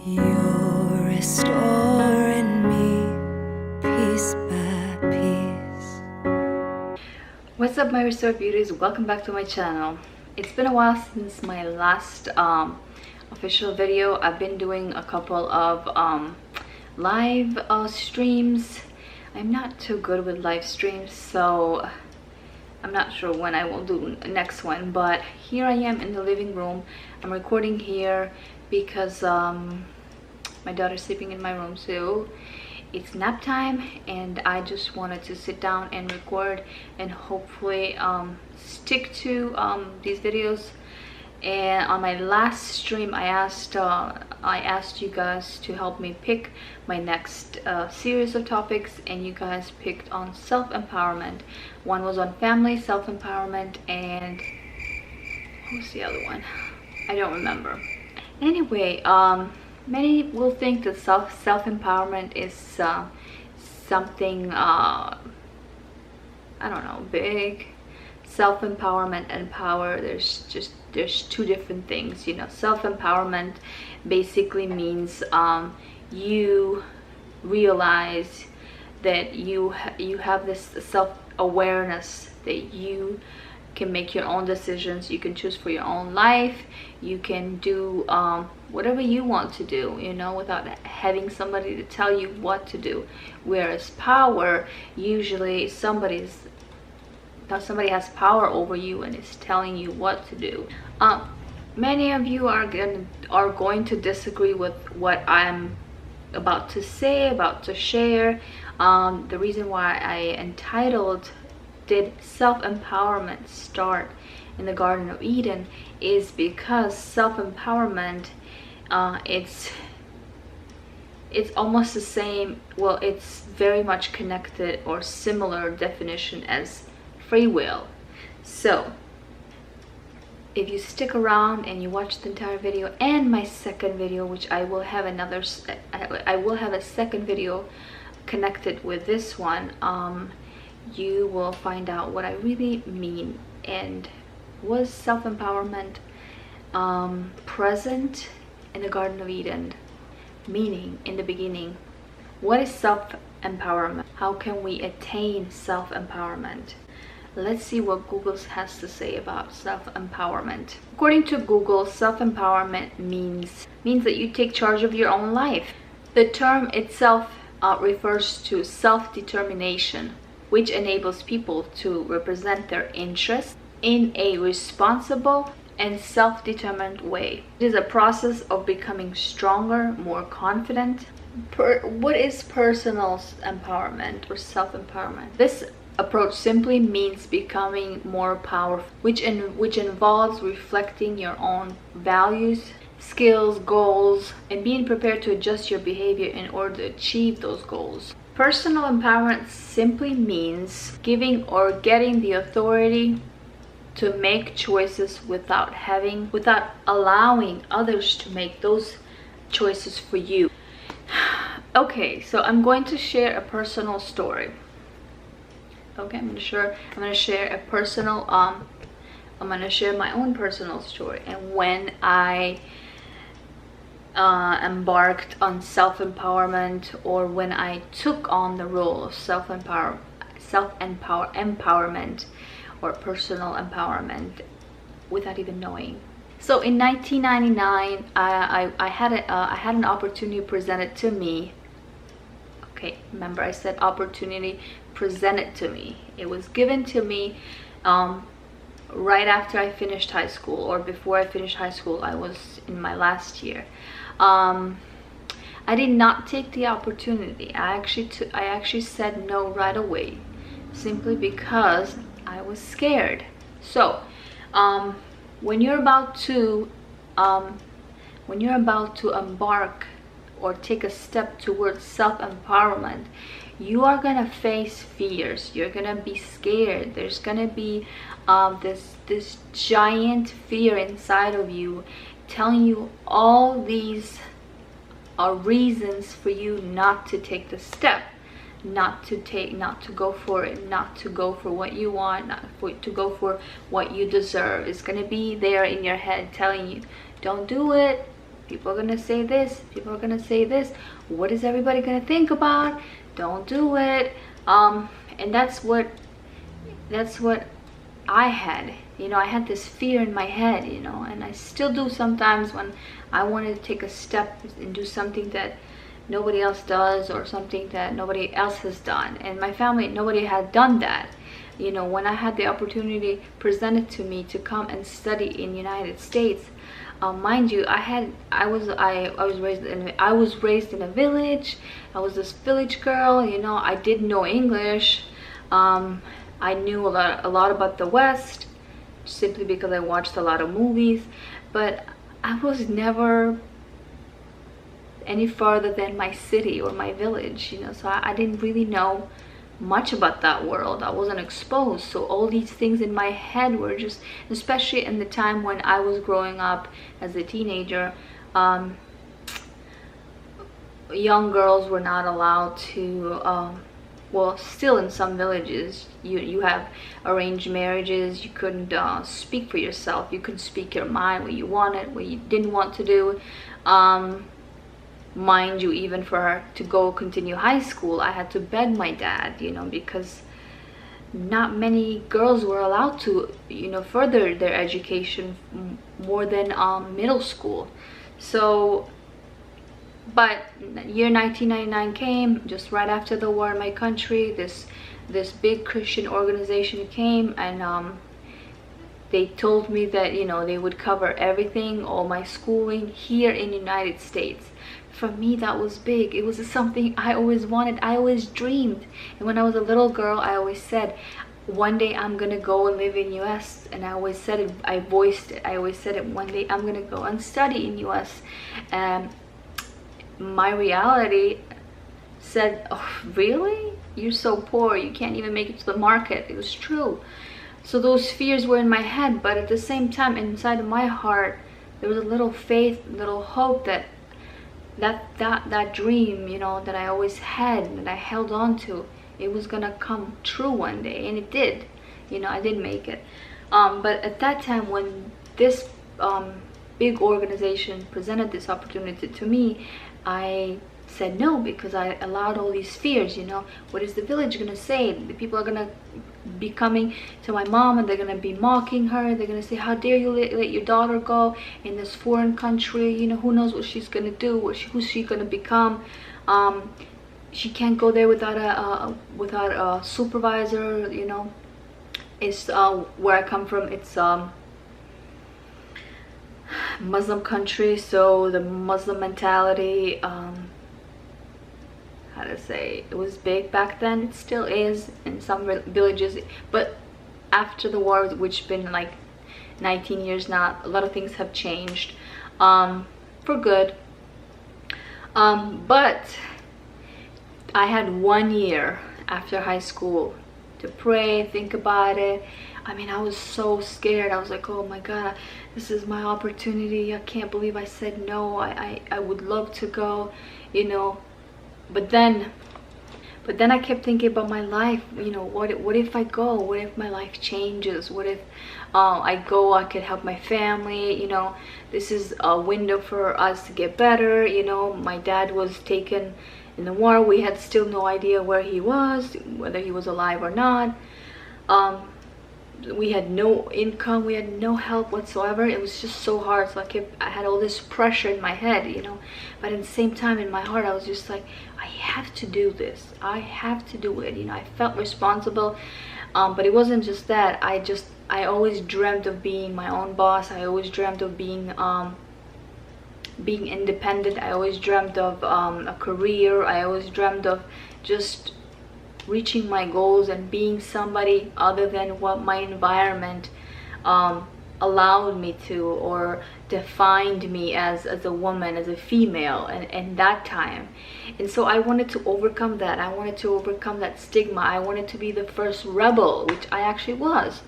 You're restoring me piece by piece. What's up, my restored beauties? Welcome back to my channel. It's been a while since my last official video. I've been doing a couple of live streams. I'm not too good with live streams, so I'm not sure when I will do next one, but here I am in the living room. I'm recording here because my daughter's sleeping in my room, so it's nap time, and I just wanted to sit down and record and hopefully stick to these videos. And on my last stream I asked you guys to help me pick my next series of topics, and you guys picked on self-empowerment. One was on family, self-empowerment, and what was the other one? I don't remember. Anyway, many will think that self-empowerment is something I don't know, big. Self-empowerment and power, there's two different things, you know. Self-empowerment basically means you realize that you have this self-awareness that you can make your own decisions, you can choose for your own life, you can do whatever you want to do, you know, without having somebody to tell you what to do. Whereas power, usually somebody has power over you and is telling you what to do. Many of you are going to disagree with what I'm about to say, about to share. The reason why I entitled "Did Self-Empowerment Start in the Garden of Eden" is because self-empowerment, it's almost the same, well, it's very much connected or similar definition as free will. So if you stick around and you watch the entire video and my second video, which I will have a second video connected with this one, you will find out what I really mean. And was self-empowerment present in the Garden of Eden? Meaning, in the beginning, what is self-empowerment? How can we attain self-empowerment? Let's see what Google has to say about self-empowerment. According to Google, self-empowerment means that you take charge of your own life. The term itself refers to self-determination, which enables people to represent their interests in a responsible and self-determined way. It is a process of becoming stronger, more confident. What is personal empowerment or self-empowerment? This approach simply means becoming more powerful, which involves reflecting your own values, skills, goals, and being prepared to adjust your behavior in order to achieve those goals. Personal empowerment simply means giving or getting the authority to make choices without allowing others to make those choices for you. Okay, so I'm going to share a personal story. Okay, I'm gonna share a personal I'm gonna share my own personal story, and when I embarked on self-empowerment, or when I took on the role of empowerment or personal empowerment without even knowing. So in 1999, I had an opportunity presented to me. Okay, remember I said opportunity presented to me. It was given to me right after I finished high school, or before I finished high school. I was in my last year. I did not take the opportunity. I actually said no right away, simply because I was scared. So when you're about to embark or take a step towards self-empowerment, you are gonna face fears. You're gonna be scared. There's gonna be this giant fear inside of you telling you all these reasons for you not to take the step, not to go for it, not to go for what you want, to go for what you deserve. It's gonna be there in your head telling you, don't do it, People are gonna say this, people are gonna say this. What is everybody gonna think about? Don't do it. And that's what I had. You know, I had this fear in my head, you know, and I still do sometimes when I want to take a step and do something that nobody else does, or something that nobody else has done. And my family, nobody had done that. You know, when I had the opportunity presented to me to come and study in United States, mind you, I was raised in a village. I was this village girl, you know. I didn't know English. I knew a lot about the West simply because I watched a lot of movies, but I was never any farther than my city or my village, you know. So I didn't really know much about that world. I wasn't exposed. So all these things in my head were just, especially in the time when I was growing up as a teenager, young girls were not allowed to, well, still in some villages you have arranged marriages. You couldn't speak for yourself. You couldn't speak your mind, what you wanted, what you didn't want to do. Mind you, even for her to go continue high school, I had to beg my dad, you know, because not many girls were allowed to, you know, further their education more than middle school. So, but year 1999 came, just right after the war in my country. This big Christian organization came, and they told me that, you know, they would cover everything, all my schooling here in the United States. For me, that was big. It was something I always wanted. I always dreamed. And when I was a little girl, I always said, one day I'm gonna go and live in US. And I always said it, I voiced it. I always said it, one day I'm gonna go and study in US. And my reality said, oh, really? You're so poor, you can't even make it to the market. It was true. So those fears were in my head, but at the same time, inside of my heart, there was a little faith, little hope that dream, you know, that I always had, that I held on to, it was gonna come true one day. And it did. You know, I did make it. But at that time, when this big organization presented this opportunity to me, I said no, because I allowed all these fears. You know, what is the village gonna say? The people are gonna be coming to my mom, and they're gonna be mocking her. They're gonna say, how dare you let your daughter go in this foreign country? You know, who knows what she's gonna do, who's she gonna become? She can't go there without a supervisor. You know, it's where I come from, it's Muslim country, so the Muslim mentality, how to say, it was big back then. It still is in some villages, but after the war, which been like 19 years now, a lot of things have changed for good. But I had 1 year after high school to pray, think about it. I mean, I was so scared. I was like, oh my God, this is my opportunity. I can't believe I said no. I would love to go, you know. But then I kept thinking about my life. You know, what if I go? What if my life changes? What if I go, I could help my family? You know, this is a window for us to get better. You know, my dad was taken in the war. We had still no idea where he was, whether he was alive or not. We had no income, we had no help whatsoever. It was just so hard. So I had all this pressure in my head, you know, but at the same time in my heart I was just like, I have to do this, I have to do it, you know. I felt responsible. But it wasn't just that. I always dreamt of being my own boss. I always dreamt of being independent. I always dreamt of a career. I always dreamt of just reaching my goals and being somebody other than what my environment allowed me to, or defined me as a woman, as a female, and that time. And so I wanted to overcome that. I wanted to overcome that stigma. I wanted to be the first rebel, which I actually was.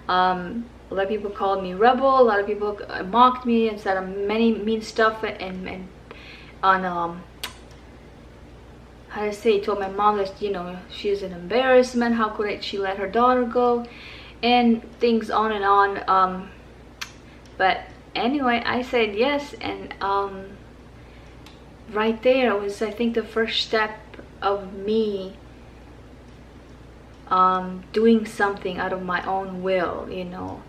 A lot of people called me rebel. A lot of people mocked me and said many mean stuff, and on how to say, told my mom that, you know, she's an embarrassment, how could she let her daughter go, and things on and on. But anyway, I said yes, and right there was, I think, the first step of me doing something out of my own will, you know.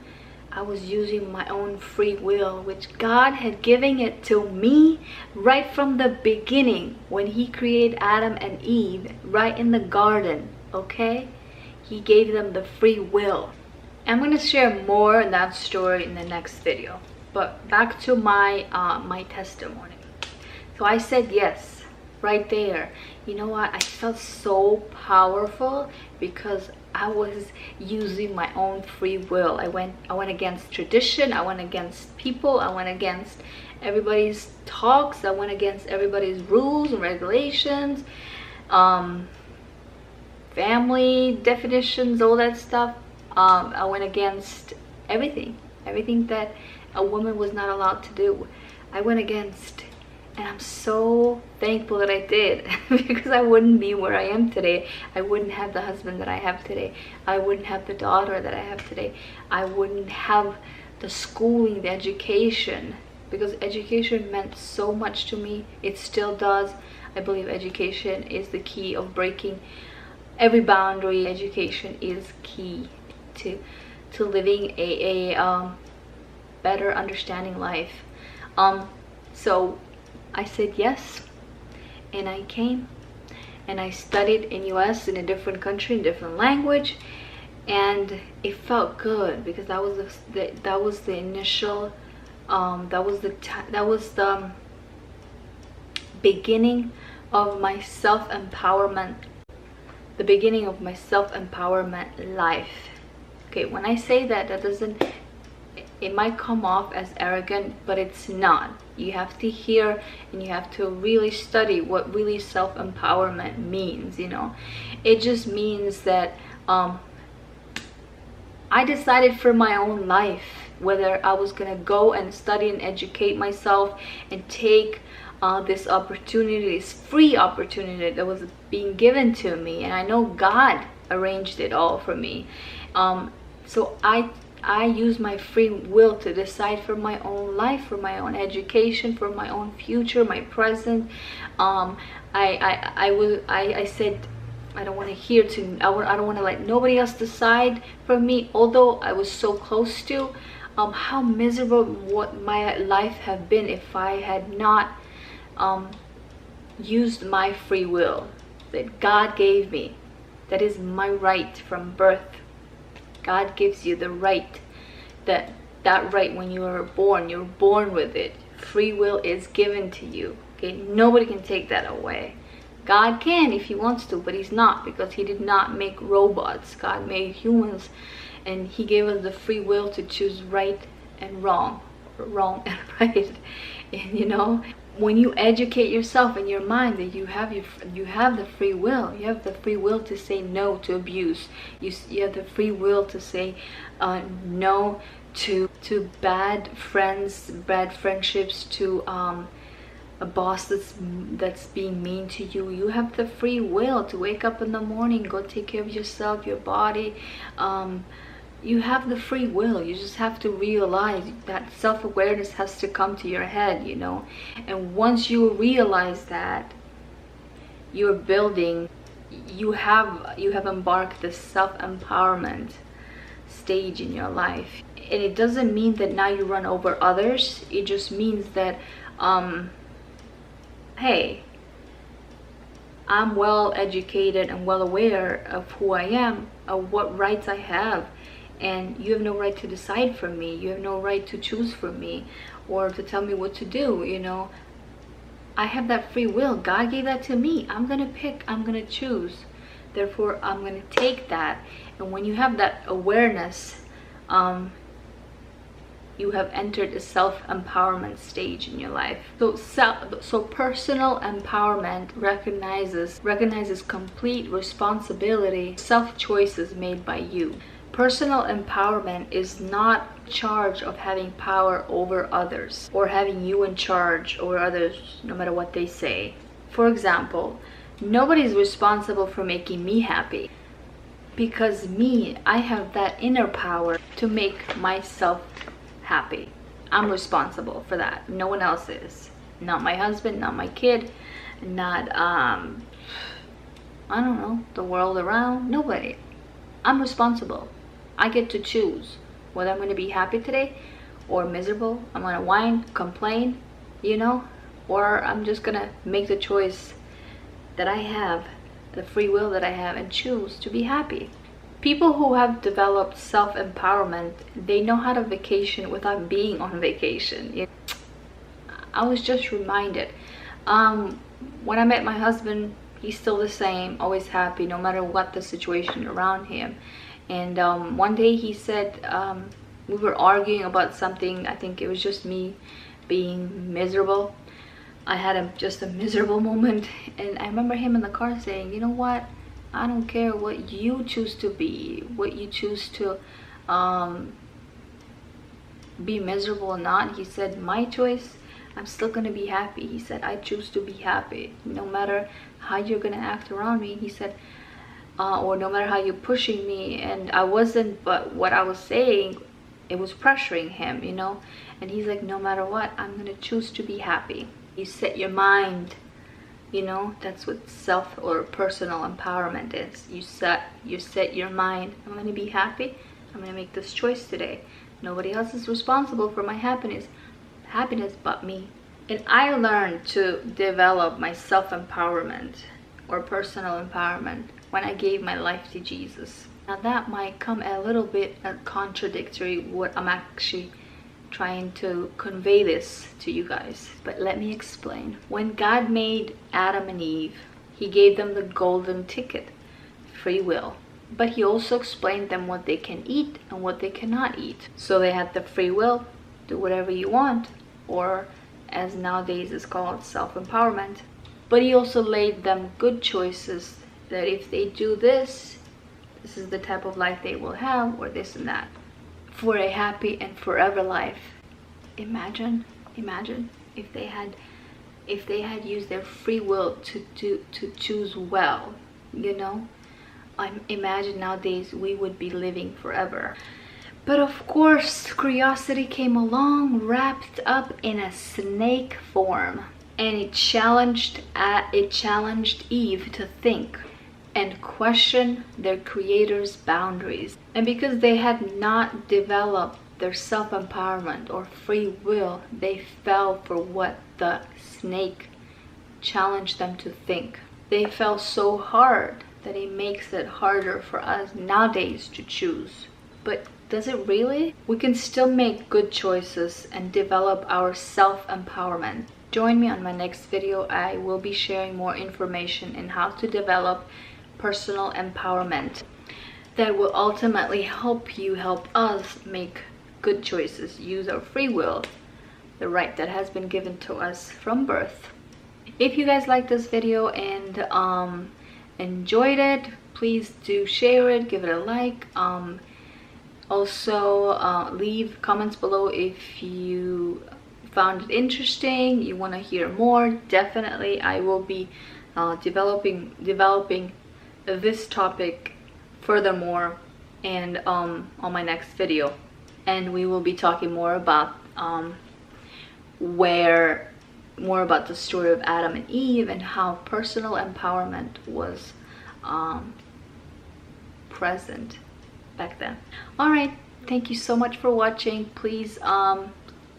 I was using my own free will, which God had given it to me right from the beginning when He created Adam and Eve right in the garden, okay? He gave them the free will. I'm going to share more in that story in the next video. But back to my my testimony. So I said yes right there. You know what? I felt so powerful because I was using my own free will. I went against tradition. I went against people. I went against everybody's talks. I went against everybody's rules and regulations, family definitions, all that stuff. I went against everything that a woman was not allowed to do. I went against, and I'm so thankful that I did because I wouldn't be where I am today. I wouldn't have the husband that I have today. I wouldn't have the daughter that I have today. I wouldn't have the schooling, the education, because education meant so much to me. It still does. I believe education is the key of breaking every boundary. Education is key to living a better understanding life. So I said yes, and I came and I studied in US, in a different country, in different language, and it felt good because that was the initial that was the beginning of my self-empowerment, the beginning of my self-empowerment life. Okay, when I say that, that doesn't, it might come off as arrogant, but it's not. You have to hear and you have to really study what really self-empowerment means, you know. It just means that I decided for my own life whether I was gonna go and study and educate myself and take this opportunity, this free opportunity that was being given to me. And I know God arranged it all for me. So I use my free will to decide for my own life, for my own education, for my own future, my present. I said I don't want to hear to. I don't want to let nobody else decide for me. Although I was so close to, how miserable what my life have been if I had not used my free will that God gave me. That is my right from birth. God gives you the right, that right when you are born, you're born with it. Free will is given to you. Okay, nobody can take that away. God can if He wants to, but He's not, because He did not make robots. God made humans, and He gave us the free will to choose right and wrong, or wrong and right. And you know, when you educate yourself in your mind that you have the free will, you have the free will to say no to abuse. You have the free will to say no to bad friends, bad friendships, to a boss that's being mean to you. You have the free will to wake up in the morning, go take care of yourself, your body. You have the free will. You just have to realize that self-awareness has to come to your head, you know. And once you realize that, you're building, you have embarked the self-empowerment stage in your life. And it doesn't mean that now you run over others. It just means that hey, I'm well educated and well aware of who I am, of what rights I have, and you have no right to decide for me. You have no right to choose for me or to tell me what to do, you know. I have that free will. God gave that to me. I'm gonna pick, I'm gonna choose. Therefore, I'm gonna take that. And when you have that awareness, you have entered a self-empowerment stage in your life. So personal empowerment recognizes complete responsibility, self-choices made by you. Personal empowerment is not charge of having power over others or having you in charge over others no matter what they say. For example, nobody's responsible for making me happy, because I have that inner power to make myself happy. I'm responsible for that. No one else is. Not my husband, not my kid, not I don't know, the world around. Nobody. I'm responsible. I get to choose whether I'm going to be happy today or miserable. I'm going to whine, complain, you know, or I'm just going to make the choice that I have, the free will that I have, and choose to be happy. People who have developed self-empowerment, they know how to vacation without being on vacation. I was just reminded, when I met my husband, he's still the same, always happy no matter what the situation around him. And one day he said, we were arguing about something. I think it was just me being miserable. I had just a miserable moment, and I remember him in the car saying, you know what, I don't care what you choose to be, what you choose to be miserable or not. He said, my choice, I'm still gonna be happy. He said, I choose to be happy no matter how you're gonna act around me. He said, or no matter how you're pushing me. And I wasn't, but what I was saying, it was pressuring him, you know. And he's like, no matter what, I'm gonna choose to be happy. You set your mind, you know, that's what self or personal empowerment is. You set your mind, I'm gonna be happy, I'm gonna make this choice today. Nobody else is responsible for my happiness but me. And I learned to develop my self-empowerment or personal empowerment when I gave my life to Jesus. Now that might come a little bit contradictory what I'm actually trying to convey this to you guys, but let me explain. When God made Adam and Eve, he gave them the golden ticket, free will, but he also explained them what they can eat and what they cannot eat. So they had the free will, do whatever you want, or as nowadays is called, self-empowerment. But he also laid them good choices, that if they do this, this is the type of life they will have, or this and that, for a happy and forever life. Imagine if they had used their free will to choose well, you know. Imagine nowadays we would be living forever. But of course, curiosity came along, wrapped up in a snake form, and it challenged Eve to think and question their creator's boundaries. And because they had not developed their self-empowerment or free will, they fell for what the snake challenged them to think. They fell so hard that it makes it harder for us nowadays to choose. But does it really? We can still make good choices and develop our self-empowerment. Join me on my next video. I will be sharing more information in how to develop personal empowerment that will ultimately help us make good choices, use our free will, the right that has been given to us from birth. If you guys like this video and enjoyed it, please do share it, give it a like. Also leave comments below if you found it interesting, you want to hear more. Definitely I will be developing this topic furthermore and on my next video, and we will be talking more about the story of Adam and Eve and how personal empowerment was present back then. All right, thank you so much for watching. Please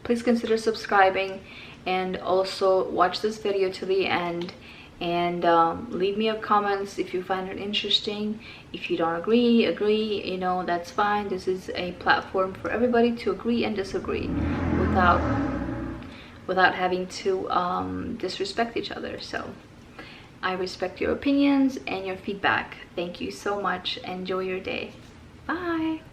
consider subscribing, and also watch this video to the end, and leave me your comments if you find it interesting. If you don't agree, you know, that's fine. This is a platform for everybody to agree and disagree without having to disrespect each other. So I respect your opinions and your feedback. Thank you so much. Enjoy your day. Bye.